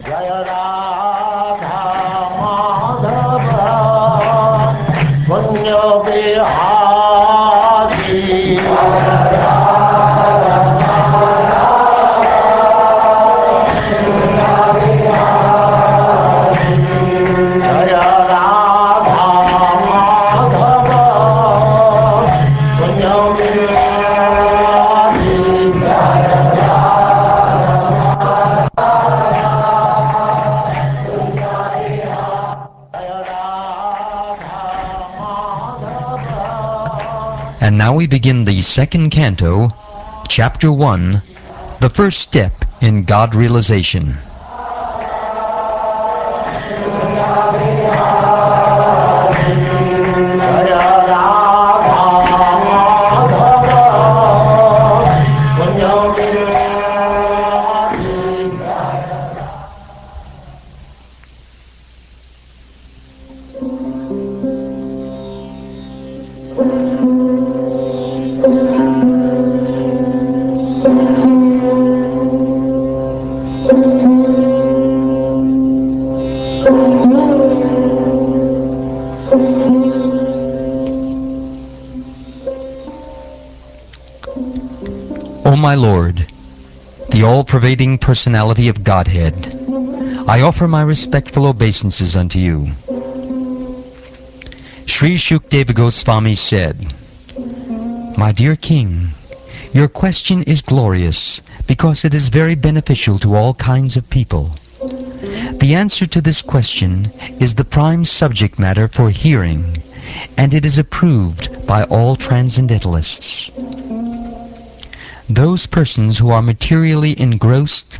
Jaya Radha Madhava Punya Bihari Jaya Radha Madhava Punya Bihari And now we begin the second canto, chapter 1, the first step in God realization. O my Lord, the all-pervading personality of Godhead, I offer my respectful obeisances unto you. Sri Shukdeva Goswami said, My dear King, your question is glorious because it is very beneficial to all kinds of people. The answer to this question is the prime subject matter for hearing, and it is approved by all transcendentalists. Those persons who are materially engrossed,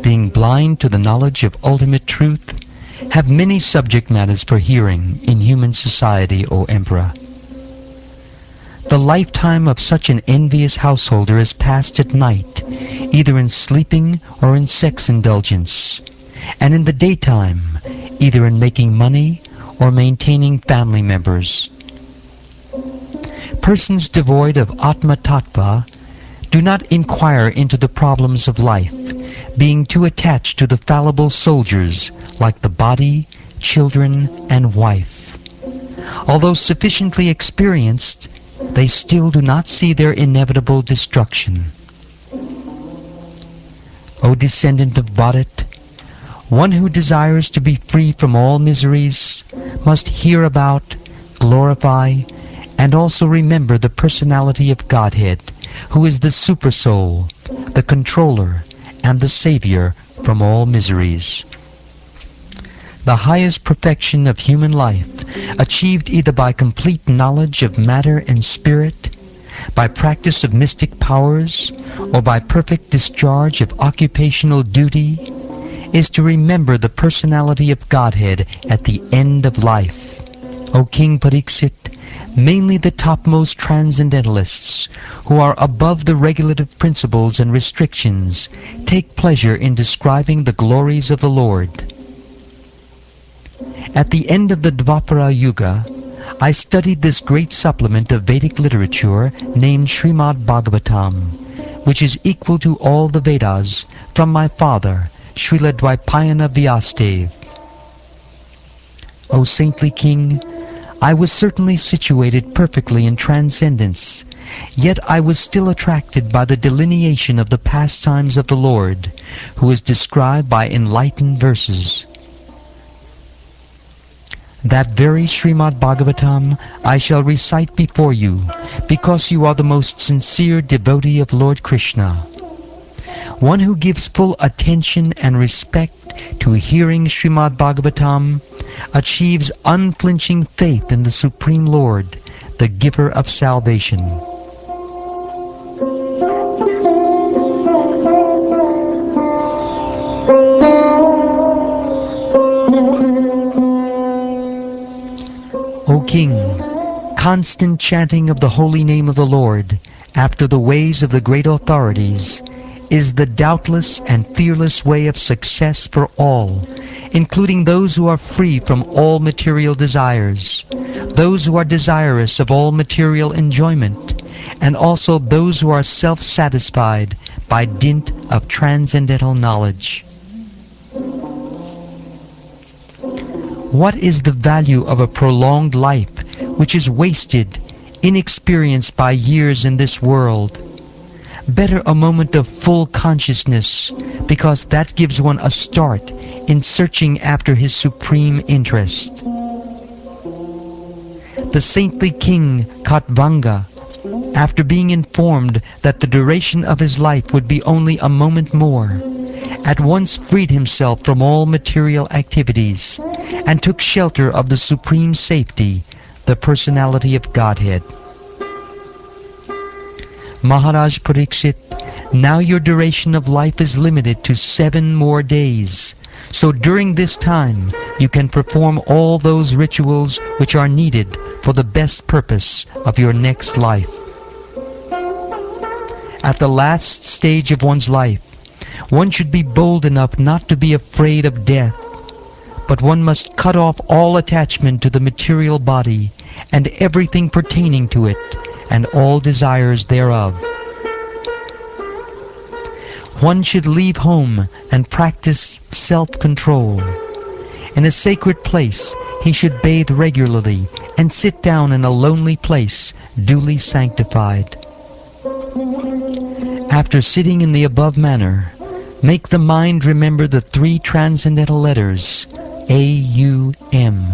being blind to the knowledge of ultimate truth, have many subject matters for hearing in human society, O Emperor. The lifetime of such an envious householder is passed at night, either in sleeping or in sex indulgence, and in the daytime, either in making money or maintaining family members. Persons devoid of Atma Tattva do not inquire into the problems of life, being too attached to the fallible soldiers like the body, children, and wife. Although sufficiently experienced, they still do not see their inevitable destruction. O descendant of Bharat, one who desires to be free from all miseries must hear about, glorify, and also remember the personality of Godhead, who is the Supersoul, the controller, and the savior from all miseries. The highest perfection of human life, achieved either by complete knowledge of matter and spirit, by practice of mystic powers, or by perfect discharge of occupational duty, is to remember the personality of Godhead at the end of life. O King Pariksit, mainly the topmost transcendentalists, who are above the regulative principles and restrictions, take pleasure in describing the glories of the Lord. At the end of the Dvapara Yuga, I studied this great supplement of Vedic literature named Srimad Bhagavatam, which is equal to all the Vedas, from my father, Srila Dvaipayana Vyasadeva. O saintly king, I was certainly situated perfectly in transcendence, yet I was still attracted by the delineation of the pastimes of the Lord, who is described by enlightened verses. That very Srimad Bhagavatam I shall recite before you, because you are the most sincere devotee of Lord Krishna. One who gives full attention and respect to hearing Srimad Bhagavatam achieves unflinching faith in the Supreme Lord, the giver of salvation. O King, constant chanting of the holy name of the Lord, after the ways of the great authorities, is the doubtless and fearless way of success for all, including those who are free from all material desires, those who are desirous of all material enjoyment, and also those who are self-satisfied by dint of transcendental knowledge. What is the value of a prolonged life which is wasted, inexperienced by years in this world? Better a moment of full consciousness, because that gives one a start in searching after his supreme interest. The saintly king Katvanga, after being informed that the duration of his life would be only a moment more, at once freed himself from all material activities and took shelter of the supreme safety, the personality of Godhead. Maharaj Parikshit, now your duration of life is limited to 7 more days. So during this time, you can perform all those rituals which are needed for the best purpose of your next life. At the last stage of one's life, one should be bold enough not to be afraid of death, but one must cut off all attachment to the material body and everything pertaining to it, and all desires thereof. One should leave home and practice self-control. In a sacred place, he should bathe regularly and sit down in a lonely place, duly sanctified. After sitting in the above manner, make the mind remember the 3 transcendental letters, A-U-M,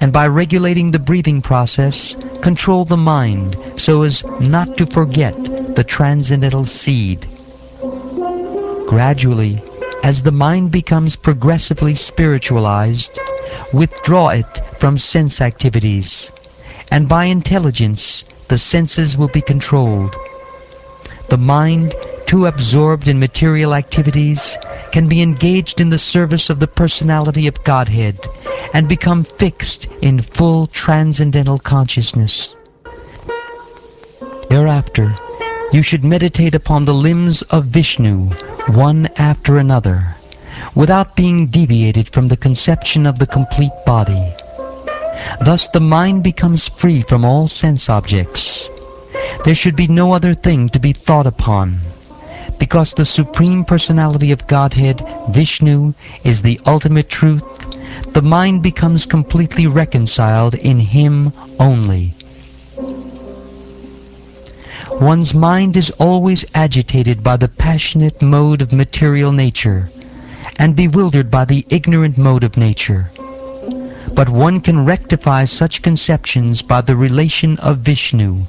and by regulating the breathing process, control the mind so as not to forget the transcendental seed. Gradually, as the mind becomes progressively spiritualized, withdraw it from sense activities, and by intelligence, the senses will be controlled. The mind, too absorbed in material activities, can be engaged in the service of the personality of Godhead and become fixed in full transcendental consciousness. Thereafter, you should meditate upon the limbs of Vishnu, one after another, without being deviated from the conception of the complete body. Thus the mind becomes free from all sense objects. There should be no other thing to be thought upon, because the Supreme Personality of Godhead, Vishnu, is the ultimate truth. The mind becomes completely reconciled in Him only. One's mind is always agitated by the passionate mode of material nature and bewildered by the ignorant mode of nature. But one can rectify such conceptions by the relation of Vishnu,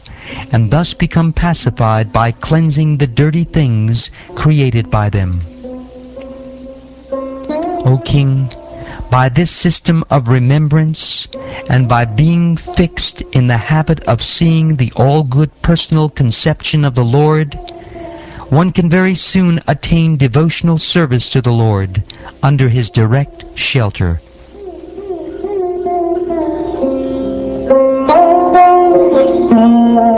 and thus become pacified by cleansing the dirty things created by them. O King, by this system of remembrance, and by being fixed in the habit of seeing the all-good personal conception of the Lord, one can very soon attain devotional service to the Lord under His direct shelter.